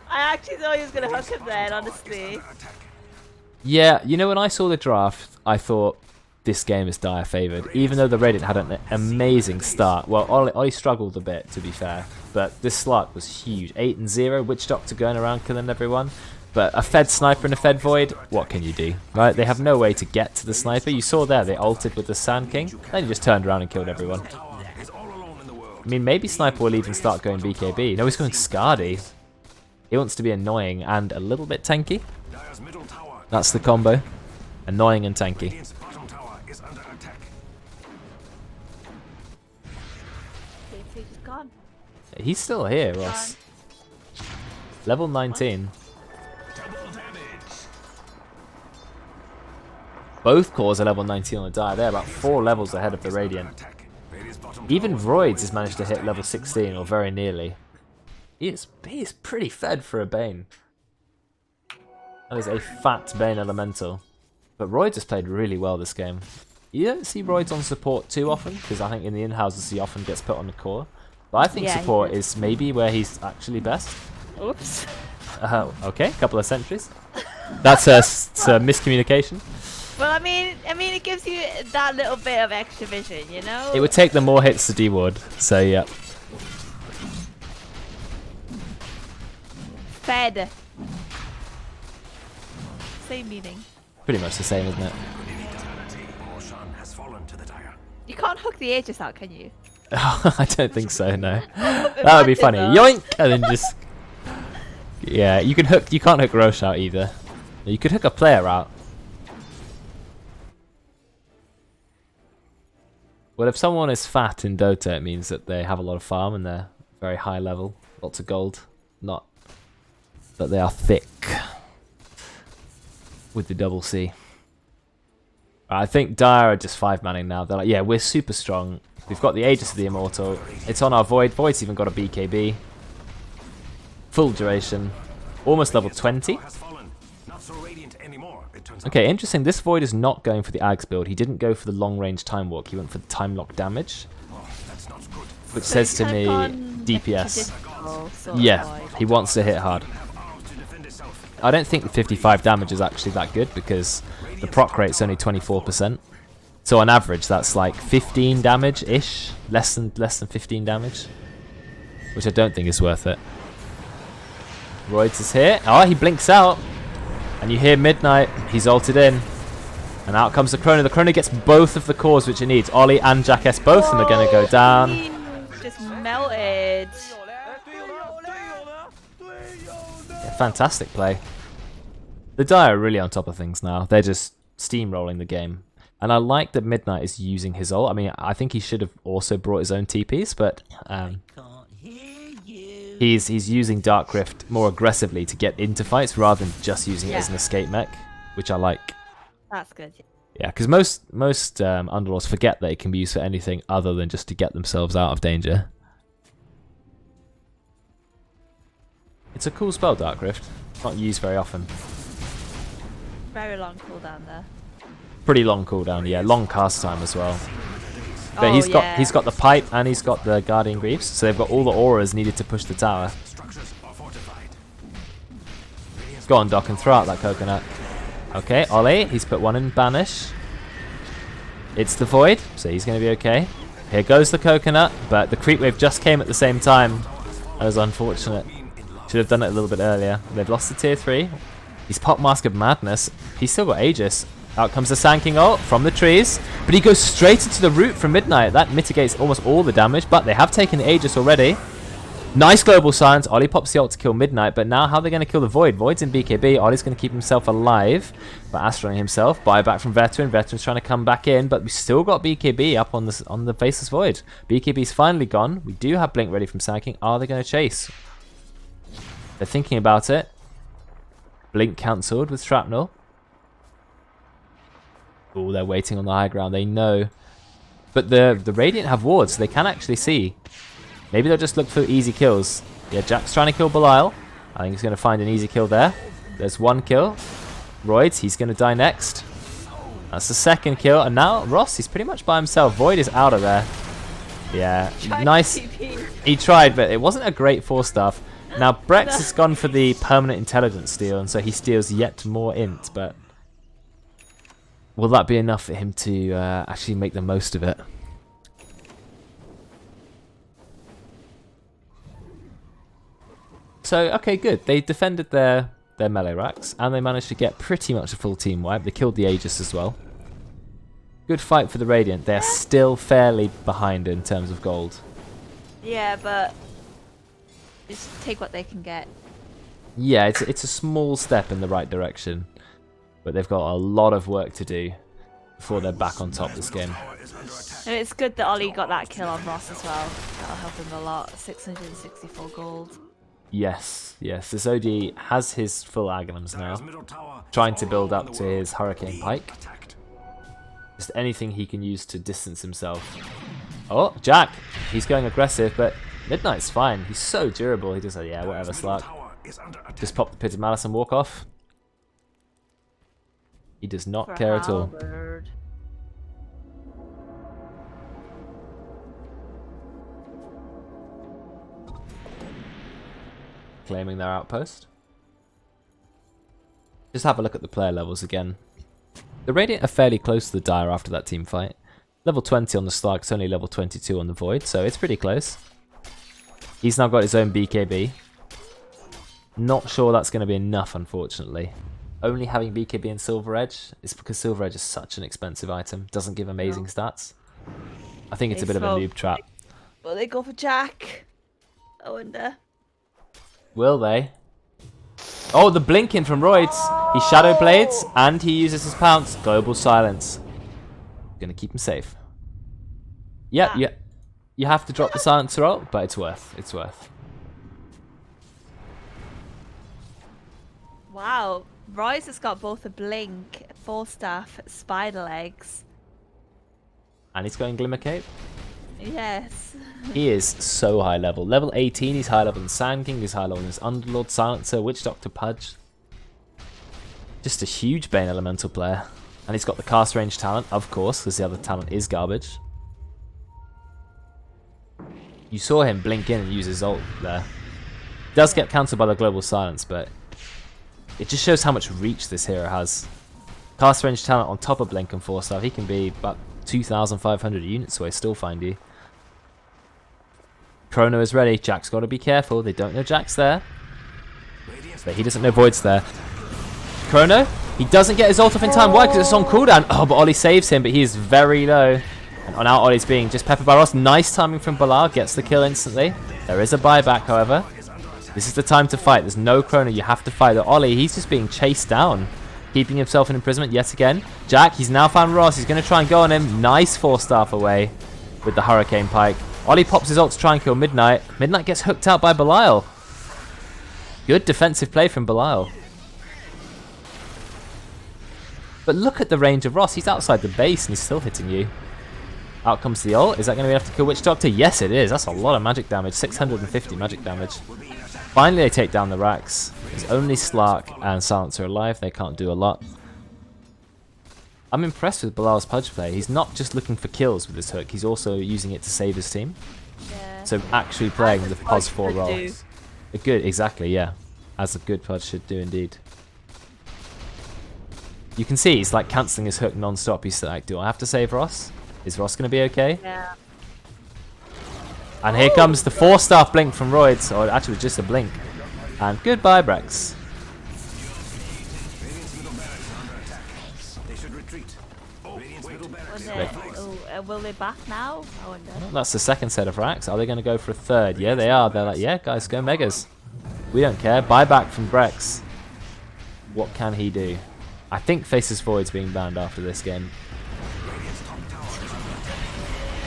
I actually thought he was going to hook him then, honestly. Yeah, you know, when I saw the draft, I thought this game is Dire favoured. Even though the Radiant had an amazing start. Well, Oli struggled a bit, to be fair. But this slot was huge. 8-0, Witch Doctor going around killing everyone. But a fed Sniper and a fed Void, what can you do? Right? They have no way to get to the Sniper. You saw there, they ulted with the Sand King. Then he just turned around and killed everyone. I mean, maybe Sniper will even start going BKB. No, he's going Scardy. He wants to be annoying and a little bit tanky. That's the combo. Annoying and tanky. He's gone. He's still here, Ross. Level 19. Both cores are level 19 on the Dire. They're about 4 levels ahead of the Radiant. Even Roidz has managed to hit level 16, or very nearly. He is pretty fed for a Bane. That is a fat Bane Elemental. But Roidz has played really well this game. You don't see Roidz on support too often, because I think in the in-houses he often gets put on the core. But I think support is maybe where he's actually best. Oops. Okay, couple of sentries. That's a miscommunication. Well, I mean, it gives you that little bit of extra vision, you know? It would take them more hits to deward, so yeah. Fed. Same meaning. Pretty much the same, isn't it? You can't hook the Aegis out, can you? I don't think so, no. That would be funny. Yoink! And then just... Yeah, you can't hook Roche out either. You could hook a player out. Well, if someone is fat in Dota, it means that they have a lot of farm and they're very high level. Lots of gold. Not that they are thick. With the double C. I think Dire are just 5-manning now. They're like, yeah, we're super strong. We've got the Aegis of the Immortal. It's on our Void. Void's even got a BKB. Full duration. Almost level 20. Okay, interesting. This Void is not going for the Ags build. He didn't go for the long-range Time Walk. He went for the Time Lock damage. Which says to me DPS. Yeah, he wants to hit hard. I don't think the 55 damage is actually that good because the proc rate's only 24%. So on average, that's like 15 damage-ish. Less than 15 damage. Which I don't think is worth it. Roidz is here. Oh, he blinks out. And you hear Midnight. He's ulted in. And out comes the Chrono. The Chrono gets both of the cores which it needs. Oli and Jack S. Both of them are going to go down. Just melted. Yeah, fantastic play. The Dire are really on top of things now. They're just steamrolling the game. And I like that Midnight is using his ult. I mean, I think he should have also brought his own TPs, but he's using Dark Rift more aggressively to get into fights rather than just using it as an escape mech, which I like. That's good. Yeah, because most Underlords forget that it can be used for anything other than just to get themselves out of danger. It's a cool spell, Dark Rift. Not used very often. Very long cooldown there. Pretty long cooldown, yeah. Long cast time as well. But he's got the pipe and he's got the Guardian Greaves, so they've got all the auras needed to push the tower. Go on, DoKn, throw out that coconut. Okay, Oli, he's put one in Banish. It's the Void, so he's going to be okay. Here goes the coconut, but the creep wave just came at the same time. That was unfortunate. Should have done it a little bit earlier. They've lost the tier 3. He's popped Mask of Madness. He's still got Aegis. Out comes the Sand King ult from the trees, but he goes straight into the root from Midnight. That mitigates almost all the damage, but they have taken the Aegis already. Nice global silence. Oli pops the ult to kill Midnight, but now how are they going to kill the Void? Void's in BKB. Oli's going to keep himself alive by Astroing himself. Buyback from Veteran. Veteran's trying to come back in, but we still got BKB up on the Faceless Void. BKB's finally gone. We do have Blink ready from Sand. Are they going to chase? They're thinking about it. Blink cancelled with Shrapnel. Oh, they're waiting on the high ground. They know. But the Radiant have wards, so they can actually see. Maybe they'll just look for easy kills. Yeah, Jack's trying to kill Belial. I think he's going to find an easy kill there. There's one kill. Roidz, he's going to die next. That's the second kill. And now Ross, he's pretty much by himself. Void is out of there. Yeah, nice. He tried, but it wasn't a great 4-star. Now, Brexx has gone for the permanent intelligence steal, and so he steals yet more int, but will that be enough for him to actually make the most of it? So, okay, good. They defended their melee racks, and they managed to get pretty much a full team wipe. They killed the Aegis as well. Good fight for the Radiant. They're still fairly behind in terms of gold. Yeah, but just take what they can get. Yeah, it's a small step in the right direction, but they've got a lot of work to do before they're back on top this game. And it's good that Oli got that kill on Ross as well. That'll help him a lot. 664 gold. Yes, yes. This OD has his full Aghanims now, trying to build up to his Hurricane Pike. Just anything he can use to distance himself. Oh, Jack! He's going aggressive, but Midnight's fine. He's so durable. He just said, yeah, whatever, Slark. Just pop the Pit of Malice and walk off. He does not care at all. Claiming their outpost. Just have a look at the player levels again. The Radiant are fairly close to the Dire after that team fight. Level 20 on the Slark, it's only level 22 on the Void, so it's pretty close. He's now got his own BKB. Not sure that's going to be enough, unfortunately. Only having BKB and Silver Edge is because Silver Edge is such an expensive item. Doesn't give amazing stats. I think it's a bit of a noob trap. Will they go for Jack? I wonder. Will they? Oh, the blinking from Roidz. He Shadow Blades and he uses his Pounce. Global Silence. Gonna keep him safe. Yep, yeah. You have to drop the Silencer ult, but it's worth. It's worth. Wow. Royce has got both a Blink, 4-staff, Spider Legs. And he's going Glimmer Cape. Yes. He is so high level. Level 18, he's high level than Sand King, he's high level than his Underlord, Silencer, Witch Doctor, Pudge. Just a huge Bane Elemental player. And he's got the cast range talent, of course, because the other talent is garbage. You saw him blink in and use his ult there. Does get cancelled by the Global Silence, but it just shows how much reach this hero has. Cast range talent on top of Blink and 4-star, he can be about 2,500 units away, still find you. Chrono is ready. Jack's got to be careful. They don't know Jack's there. But he doesn't know Void's there. Chrono, he doesn't get his ult off in time. Why? Because it's on cooldown. Oh, but Oli saves him, but he is very low. And now Oli's being just peppered by Ross. Nice timing from Belial. Gets the kill instantly. There is a buyback, however. This is the time to fight. There's no Chrono. You have to fight. The Oli, he's just being chased down. Keeping himself in imprisonment yet again. Jack, he's now found Ross. He's going to try and go on him. Nice 4-staff away with the Hurricane Pike. Oli pops his ult to try and kill Midnight. Midnight gets hooked out by Belial. Good defensive play from Belial. But look at the range of Ross. He's outside the base and he's still hitting you. Out comes the ult. Is that going to be enough to kill Witch Doctor? Yes, it is. That's a lot of magic damage. 650 magic damage. Finally, they take down the racks. There's only Slark and Silencer alive. They can't do a lot. I'm impressed with Belial's Pudge play. He's not just looking for kills with his hook. He's also using it to save his team. Yeah. So actually playing the Pos 4 role. A good, exactly, yeah. As a good Pudge should do indeed. You can see he's like cancelling his hook non-stop. He's like, do I have to save Ross? Is Ross going to be okay? Yeah. And here comes the 4-star blink from Roidz, or actually just a blink. And goodbye, Brexx. will they back now? I wonder. Well, that's the second set of racks. Are they going to go for a third? Yeah, they are. They're like, yeah, guys, go Megas. We don't care. Buyback from Brexx. What can he do? I think Faceless Void's being banned after this game.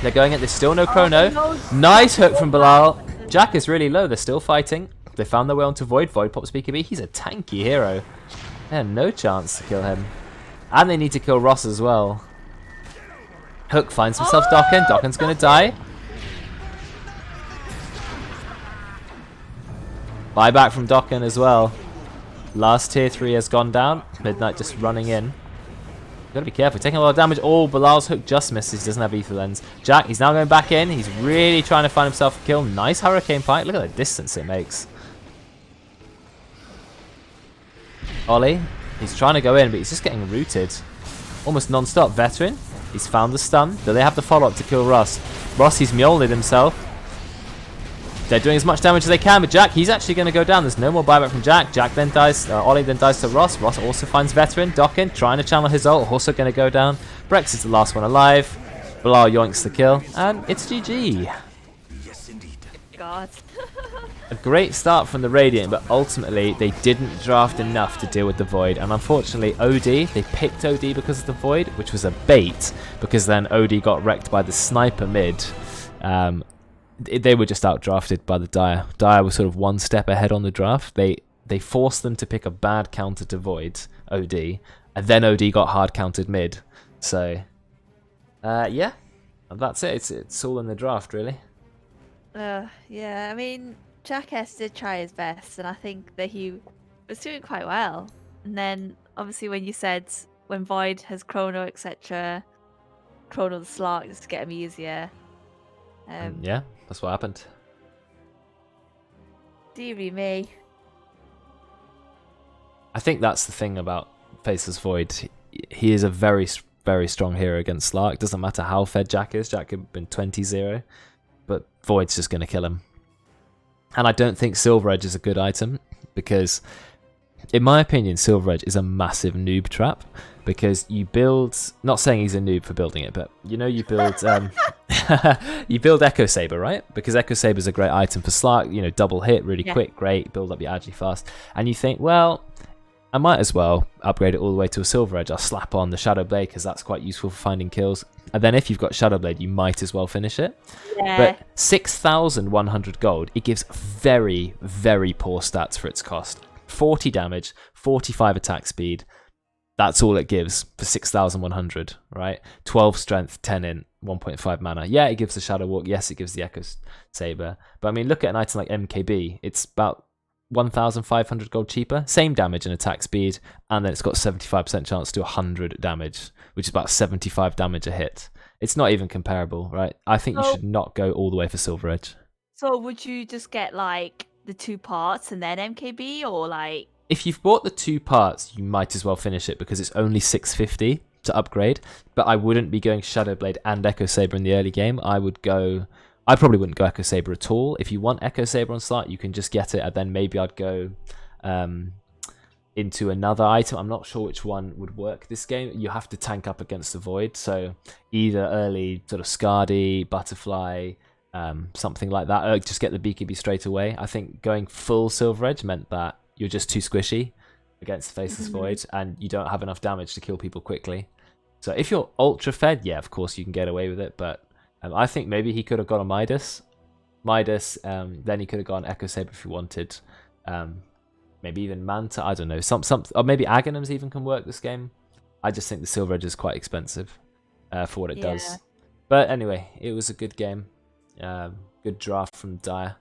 They're going at this. Still no Chrono. No. Nice hook from Belial. Jack is really low. They're still fighting. They found their way onto Void. Void pops BKB. He's a tanky hero. They had no chance to kill him. And they need to kill Ross as well. Hook finds himself DoKn. DoKn's going to die. Buyback from DoKn as well. Last tier 3 has gone down. Midnight just running in. Gotta be careful. Taking a lot of damage. Oh, Belial's hook just misses. He doesn't have ether lens. Jack, he's now going back in. He's really trying to find himself a kill. Nice Hurricane Pike. Look at the distance it makes. Oli, he's trying to go in, but he's just getting rooted. Almost non-stop. Veteran, he's found the stun. Do they have the follow-up to kill Ross? Ross, he's Mjolnired himself. They're doing as much damage as they can, but Jack, he's actually going to go down. There's no more buyback from Jack. Jack then dies. Oli then dies to Ross. Ross also finds Veteran. DoKn trying to channel his ult. Also going to go down. Brexx is the last one alive. Belial yoinks the kill. And it's GG. Yes, indeed. God. A great start from the Radiant, but ultimately they didn't draft enough to deal with the Void. And unfortunately, OD, they picked OD because of the Void, which was a bait, because then OD got wrecked by the sniper mid. They were just outdrafted by the Dire. Dire was sort of one step ahead on the draft. They forced them to pick a bad counter to Void, OD, and then OD got hard countered mid. So, yeah, that's it. It's all in the draft, really. Yeah, I mean, Jack S did try his best, and I think that he was doing quite well. And then, obviously, when you said when Void has Chrono, etc., Chrono the Slark just to get him easier. Yeah, that's what happened. Deary me. I think that's the thing about Faceless Void. He is a very, very strong hero against Slark. Doesn't matter how fed Jack is. Jack could have been 20-0, but Void's just going to kill him. And I don't think Silver Edge is a good item because, in my opinion, Silver Edge is a massive noob trap. Because you build, not saying he's a noob for building it, but you know you build, you build Echo Saber, right? Because Echo Saber is a great item for Slark. You know, double hit, really quick, great, build up your agi fast, and you think, well, I might as well upgrade it all the way to a Silver Edge. I'll slap on the Shadow Blade because that's quite useful for finding kills. And then if you've got Shadow Blade, you might as well finish it. Yeah. But 6,100 gold, it gives very, very poor stats for its cost. 40 damage, 45 attack speed. That's all it gives for 6,100, right? 12 strength, 10 int, 1.5 mana. Yeah, it gives the Shadow Walk. Yes, it gives the Echo Saber. But I mean, look at an item like MKB. It's about 1,500 gold cheaper. Same damage and attack speed. And then it's got 75% chance to do 100 damage, which is about 75 damage a hit. It's not even comparable, right? I think you should not go all the way for Silver Edge. So would you just get like the 2 parts and then MKB, or like... If you've bought the 2 parts, you might as well finish it because it's only 650 to upgrade. But I wouldn't be going Shadow Blade and Echo Saber in the early game. I probably wouldn't go Echo Saber at all. If you want Echo Saber on start, you can just get it, and then maybe I'd go into another item. I'm not sure which one would work this game. You have to tank up against the Void, so either early sort of Skadi, Butterfly, something like that. Just get the BKB straight away. I think going full Silver Edge meant that you're just too squishy against Faceless Void, and you don't have enough damage to kill people quickly. So if you're ultra fed, yeah, of course you can get away with it, but I think maybe he could have gone a Midas, then he could have gone Echo Saber if he wanted, maybe even Manta, I don't know, or maybe Aghanim's even can work this game. I just think the Silver Edge is quite expensive for what it does. But anyway, it was a good game, good draft from Dire.